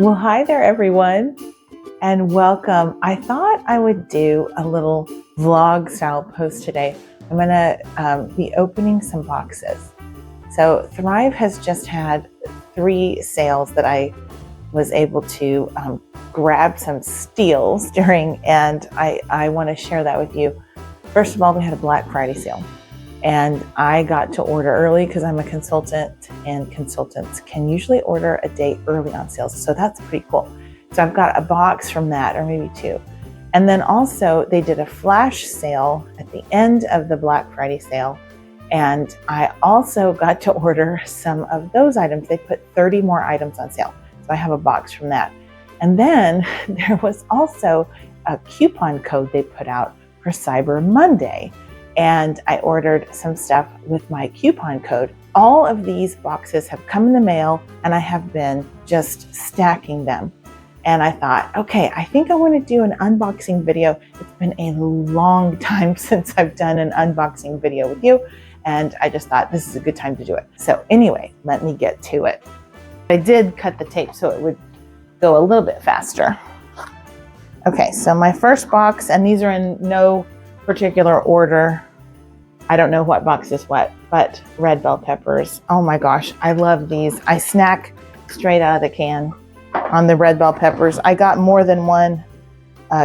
Well, hi there, everyone, and welcome. I thought I would do a little vlog style post today. I'm going to be opening some boxes. So Thrive has just had 3 sales that I was able to grab some steals during, and I want to share that with you. First of all, we had a Black Friday sale. And I got to order early because I'm a consultant, and consultants can usually order a day early on sales. So that's pretty cool. So I've got a box from that, or maybe 2. And then also they did a flash sale at the end of the Black Friday sale. And I also got to order some of those items. They put 30 more items on sale. So I have a box from that. And then there was also a coupon code they put out for Cyber Monday. And I ordered some stuff with my coupon code. All of these boxes have come in the mail, and I have been just stacking them. And I thought, okay, I think I want to do an unboxing video. It's been a long time since I've done an unboxing video with you, and I just thought this is a good time to do it. So anyway, let me get to it. I did cut the tape so it would go a little bit faster. Okay, so my first box, and these are in no particular order. I don't know what box is what, but red bell peppers. Oh my gosh, I love these. I snack straight out of the can on the red bell peppers. I got more than one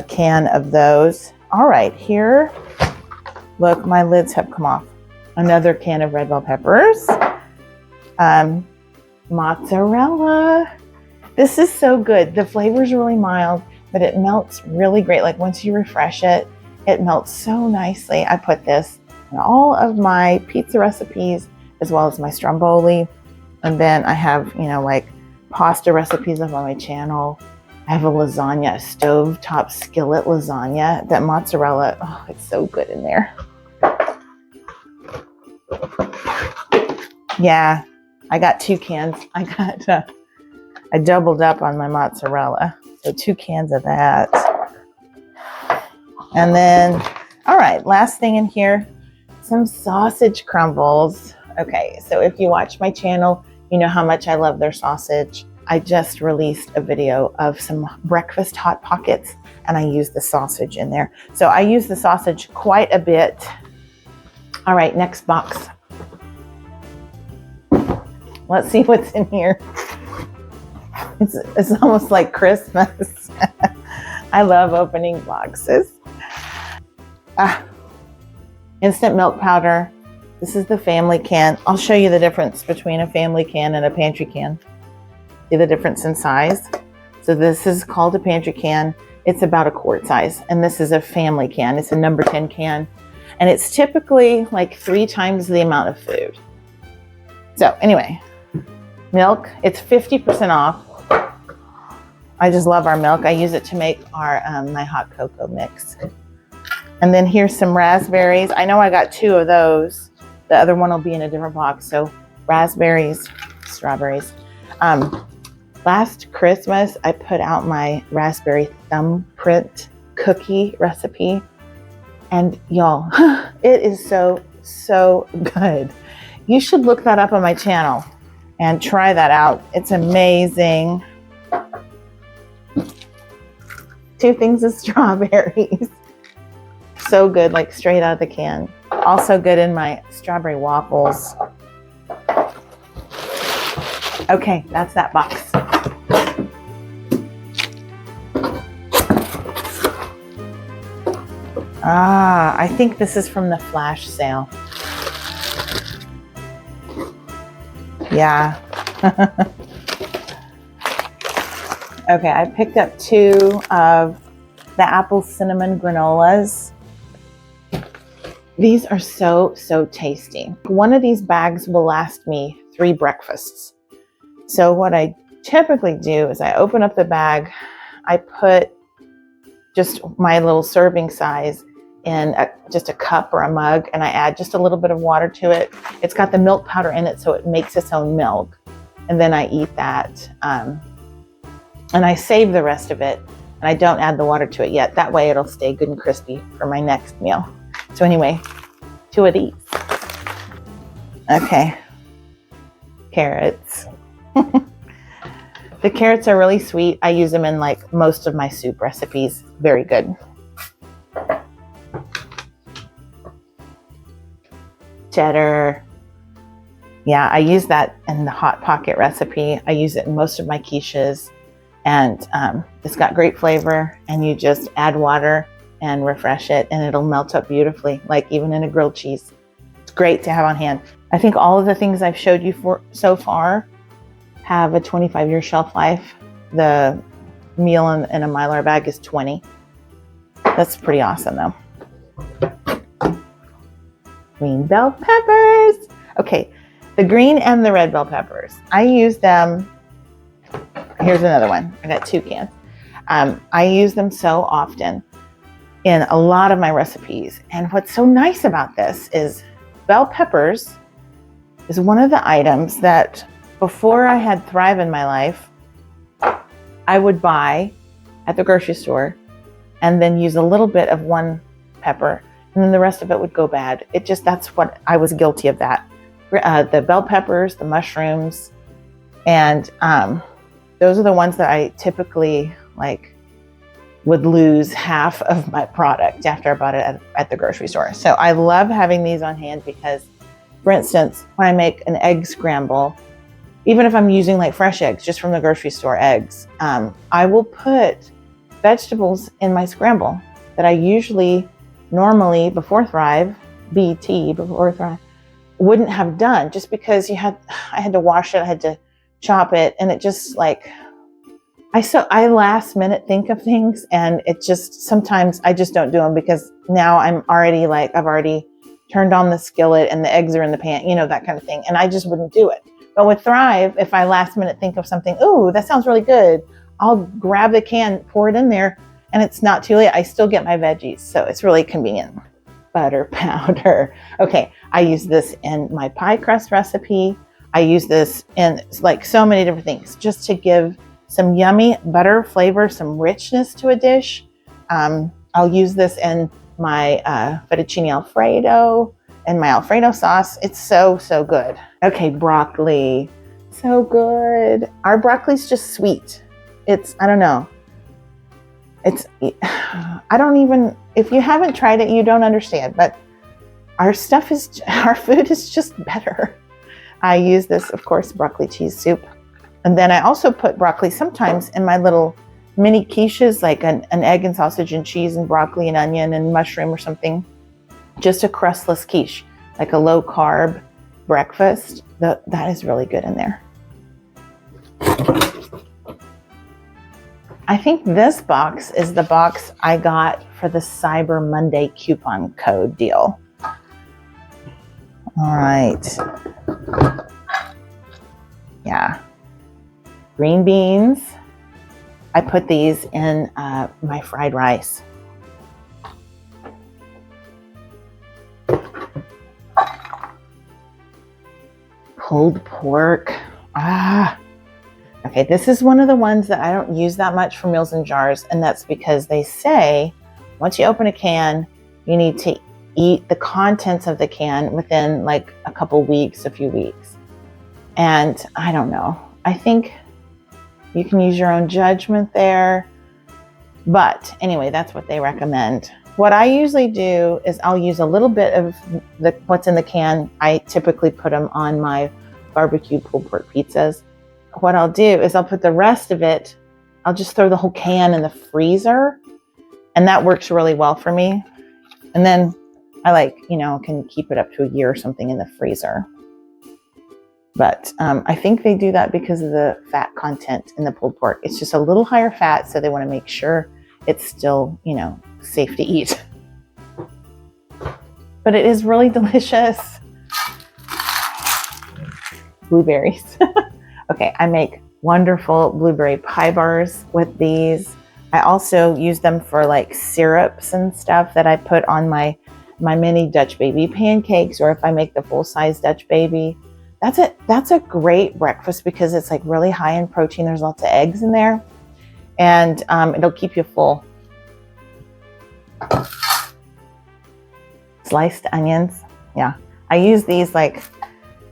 can of those. All right, here, look, my lids have come off. Another can of red bell peppers. Mozzarella. This is so good. The flavor's really mild, but it melts really great. Like once you refresh it, it melts so nicely. I put this in all of my pizza recipes as well as my stromboli. And then I have, like pasta recipes up on my channel. I have a lasagna, a stovetop skillet lasagna. That mozzarella, oh, it's so good in there. Yeah, I got 2 cans. I doubled up on my mozzarella. So 2 cans of that. And then, all right, last thing in here, some sausage crumbles. Okay, so if you watch my channel, you know how much I love their sausage. I just released a video of some breakfast Hot Pockets, and I use the sausage in there. So I use the sausage quite a bit. All right, next box. Let's see what's in here. It's almost like Christmas. I love opening boxes. Instant milk powder. This is the family can. I'll show you the difference between a family can and a pantry can. See the difference in size? So this is called a pantry can. It's about a quart size. And this is a family can. It's a number 10 can. And it's typically like 3 times the amount of food. So anyway, milk. It's 50% off. I just love our milk. I use it to make our my hot cocoa mix. And then here's some raspberries. I know I got 2 of those. The other one will be in a different box. So raspberries, strawberries. Last Christmas, I put out my raspberry thumbprint cookie recipe. And y'all, it is so, so good. You should look that up on my channel and try that out. It's amazing. 2 things of strawberries. So good, like straight out of the can. Also good in my strawberry waffles. Okay, that's that box. I think this is from the flash sale. Yeah. Okay, I picked up 2 of the apple cinnamon granolas. These are so, so tasty. One of these bags will last me 3 breakfasts. So what I typically do is I open up the bag, I put just my little serving size in just a cup or a mug, and I add just a little bit of water to it. It's got the milk powder in it, so it makes its own milk. And then I eat that. And I save the rest of it, and I don't add the water to it yet. That way it'll stay good and crispy for my next meal. So anyway, 2 of these. Okay. Carrots. The carrots are really sweet. I use them in like most of my soup recipes. Very good. Cheddar. Yeah, I use that in the Hot Pocket recipe. I use it in most of my quiches, and it's got great flavor, and you just add water and refresh it and it'll melt up beautifully, like even in a grilled cheese. It's great to have on hand. I think all of the things I've showed you for so far have a 25-year shelf life. The meal in a Mylar bag is 20. That's pretty awesome though. Green bell peppers. Okay, the green and the red bell peppers. I use them. Here's another one. I got 2 cans. I use them so often in a lot of my recipes. And what's so nice about this is bell peppers is one of the items that before I had Thrive in my life, I would buy at the grocery store and then use a little bit of one pepper, and then the rest of it would go bad. That's what I was guilty of that. The bell peppers, the mushrooms, and those are the ones that I typically would lose half of my product after I bought it at the grocery store. So I love having these on hand because, for instance, when I make an egg scramble, even if I'm using like fresh eggs, just from the grocery store eggs, I will put vegetables in my scramble that I usually, normally before Thrive, before Thrive, wouldn't have done, just because I had to wash it, I had to chop it, and it just I last minute think of things, and it just, sometimes I just don't do them because now I've already turned on the skillet and the eggs are in the pan, that kind of thing. And I just wouldn't do it. But with Thrive, if I last minute think of something, ooh, that sounds really good, I'll grab the can, pour it in there, and it's not too late. I still get my veggies. So it's really convenient. Butter powder. Okay. I use this in my pie crust recipe. I use this in so many different things just to give some yummy butter flavor, some richness to a dish. I'll use this in my fettuccine Alfredo and my Alfredo sauce. It's so, so good. Okay, broccoli. So good. Our broccoli's just sweet. I don't know. If you haven't tried it, you don't understand, but our food is just better. I use this, of course, broccoli cheese soup. And then I also put broccoli sometimes in my little mini quiches, like an egg and sausage and cheese and broccoli and onion and mushroom or something. Just a crustless quiche, like a low carb breakfast. That is really good in there. I think this box is the box I got for the Cyber Monday coupon code deal. All right. Yeah. Green beans. I put these in my fried rice. Pulled pork. Okay, this is one of the ones that I don't use that much for meals in jars, and that's because they say once you open a can, you need to eat the contents of the can within a few weeks. And I don't know. I think you can use your own judgment there. But anyway, that's what they recommend. What I usually do is I'll use a little bit of what's in the can. I typically put them on my barbecue pulled pork pizzas. What I'll do is I'll put the rest of it, I'll just throw the whole can in the freezer. And that works really well for me. And then I can keep it up to a year or something in the freezer. But I think they do that because of the fat content in the pulled pork. It's just a little higher fat, so they want to make sure it's still, safe to eat. But it is really delicious. Blueberries. Okay, I make wonderful blueberry pie bars with these. I also use them for syrups and stuff that I put on my mini Dutch baby pancakes, or if I make the full-size Dutch baby. That's a great breakfast because it's really high in protein. There's lots of eggs in there, and it'll keep you full. Sliced onions. Yeah, I use these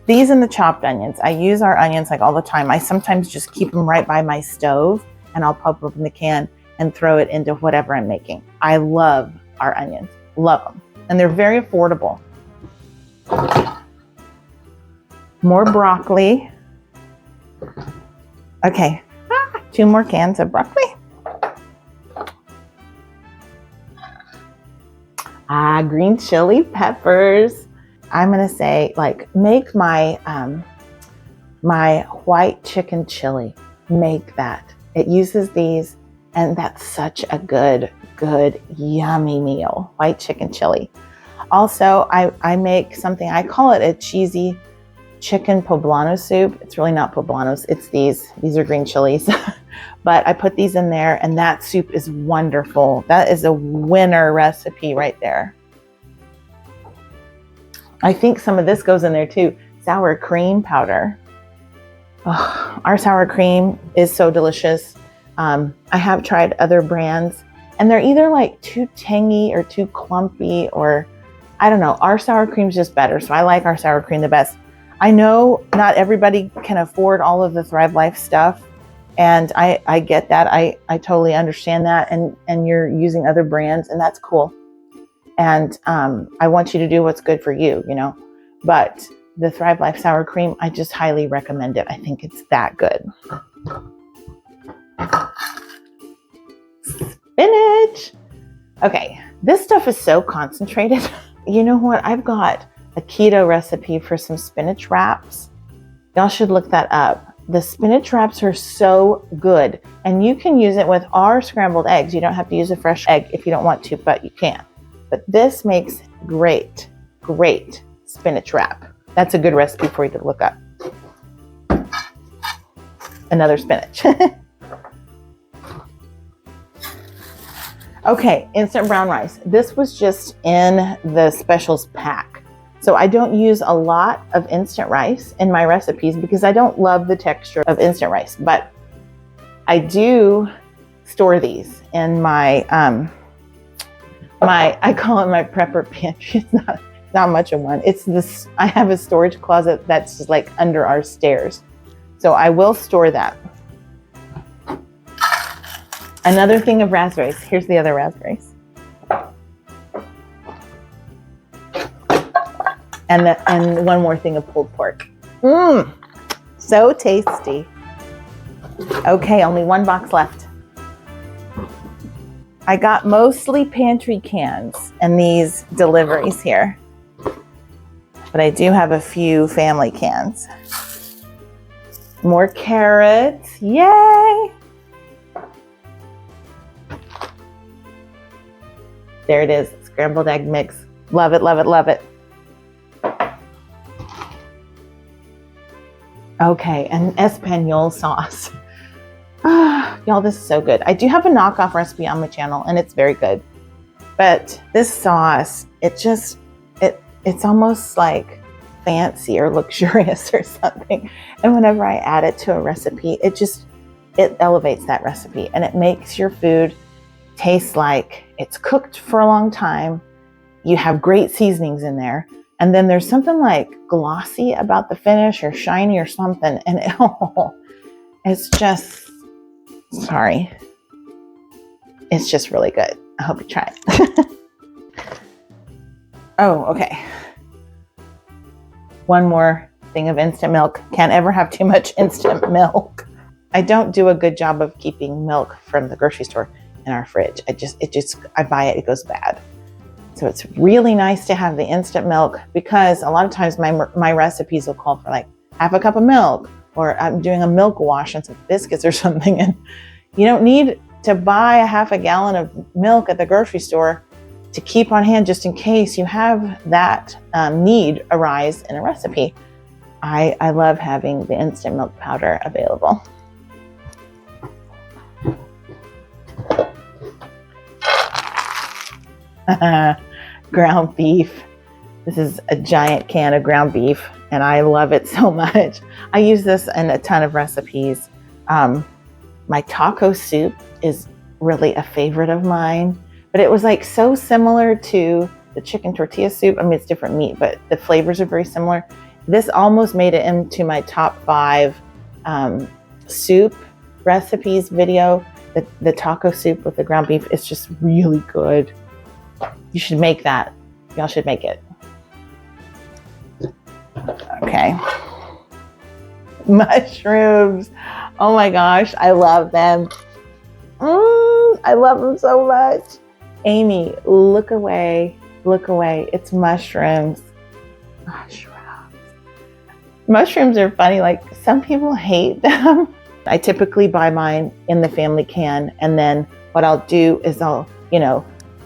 These and the chopped onions. I use our onions like all the time. I sometimes just keep them right by my stove and I'll pop open the can and throw it into whatever I'm making. I love our onions, love them. And they're very affordable. More broccoli. Okay, 2 more cans of broccoli. Green chili peppers. I'm gonna say, like, make my my white chicken chili. Make that. It uses these, and that's such a good, yummy meal. White chicken chili. Also, I make something, I call it a cheesy chicken poblano soup. It's really not poblanos. It's these are green chilies. But I put these in there, and that soup is wonderful. That is a winner recipe right there. I think some of this goes in there too. Sour cream powder. Oh, our sour cream is so delicious. I have tried other brands, and they're either like too tangy or too clumpy, or I don't know. Our sour cream is just better, so I like our sour cream the best. I know not everybody can afford all of the Thrive Life stuff, and I get that. I totally understand that, and you're using other brands, and that's cool. And I want you to do what's good for you, you know. But the Thrive Life sour cream, I just highly recommend it. I think it's that good. Spinach. Okay, this stuff is so concentrated. You know what? I've got a keto recipe for some spinach wraps. Y'all should look that up. The spinach wraps are so good, and you can use it with our scrambled eggs. You don't have to use a fresh egg if you don't want to, but you can. But this makes great spinach wrap. That's a good recipe for you to look up. Another spinach. Okay, instant brown rice. This was just in the specials pack. So I don't use a lot of instant rice in my recipes because I don't love the texture of instant rice, but I do store these in my, I call it my prepper pantry. It's not much of one. It's this, I have a storage closet that's just like under our stairs. So I will store that. Another thing of raspberries. Here's the other raspberries. And one more thing of pulled pork. So tasty. Okay, only 1 box left. I got mostly pantry cans and these deliveries here, but I do have a few family cans. More carrots, yay! There it is, scrambled egg mix. Love it, love it, love it. Okay, and Espanol sauce. Y'all, this is so good. I do have a knockoff recipe on my channel, and it's very good. But this sauce, it's almost like fancy or luxurious or something. And whenever I add it to a recipe, it elevates that recipe, and it makes your food taste like it's cooked for a long time. You have great seasonings in there. And then there's something like glossy about the finish or shiny or something. And it's just, sorry. It's just really good. I hope you try it. Oh, okay. One more thing of instant milk. Can't ever have too much instant milk. I don't do a good job of keeping milk from the grocery store in our fridge. I buy it, it goes bad. So it's really nice to have the instant milk, because a lot of times my recipes will call for like half a cup of milk, or I'm doing a milk wash and some biscuits or something. And you don't need to buy a half a gallon of milk at the grocery store to keep on hand just in case you have that need arise in a recipe. I love having the instant milk powder available. Ground beef. This is a giant can of ground beef, and I love it so much. I use this in a ton of recipes. My taco soup is really a favorite of mine, but it was like so similar to the chicken tortilla soup. I mean, it's different meat, but the flavors are very similar. This almost made it into my top 5 soup recipes video. The taco soup with the ground beef is just really good. You should make that. Y'all should make it. Okay. Mushrooms. Oh my gosh, I love them. I love them so much. Amy, look away. Look away. It's mushrooms. Mushrooms. Mushrooms are funny. Like, some people hate them. I typically buy mine in the family can, and then what I'll do is I'll,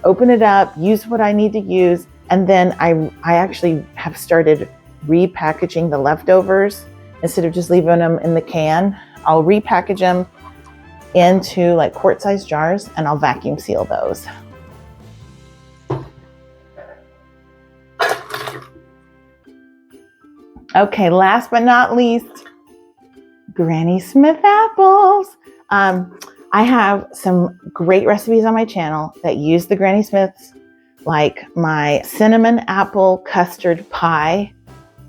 open it up, use what I need to use, and then I actually have started repackaging the leftovers. Instead of just leaving them in the can, I'll repackage them into like quart-sized jars, and I'll vacuum seal those. Okay, last but not least, Granny Smith apples. I have some great recipes on my channel that use the Granny Smiths, like my cinnamon apple custard pie.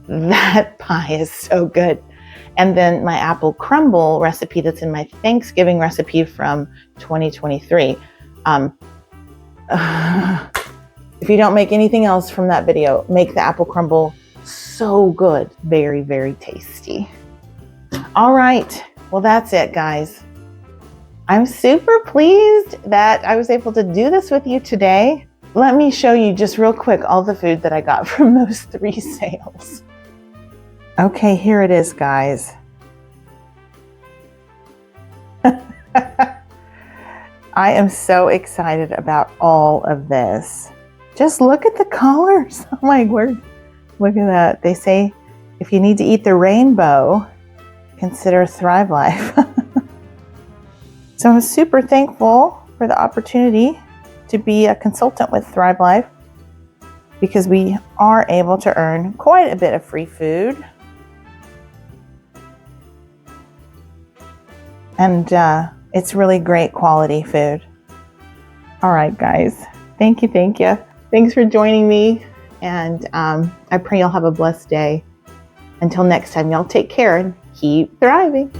That pie is so good. And then my apple crumble recipe that's in my Thanksgiving recipe from 2023. If you don't make anything else from that video, make the apple crumble. So good. Very, very tasty. All right. Well, that's it, guys. I'm super pleased that I was able to do this with you today. Let me show you just real quick all the food that I got from those 3 sales. Okay, here it is, guys. I am so excited about all of this. Just look at the colors. Oh my word. Look at that. They say if you need to eat the rainbow, consider Thrive Life. So I'm super thankful for the opportunity to be a consultant with Thrive Life, because we are able to earn quite a bit of free food. And it's really great quality food. All right, guys. Thank you. Thanks for joining me. And I pray you'll have a blessed day. Until next time, y'all take care and keep thriving.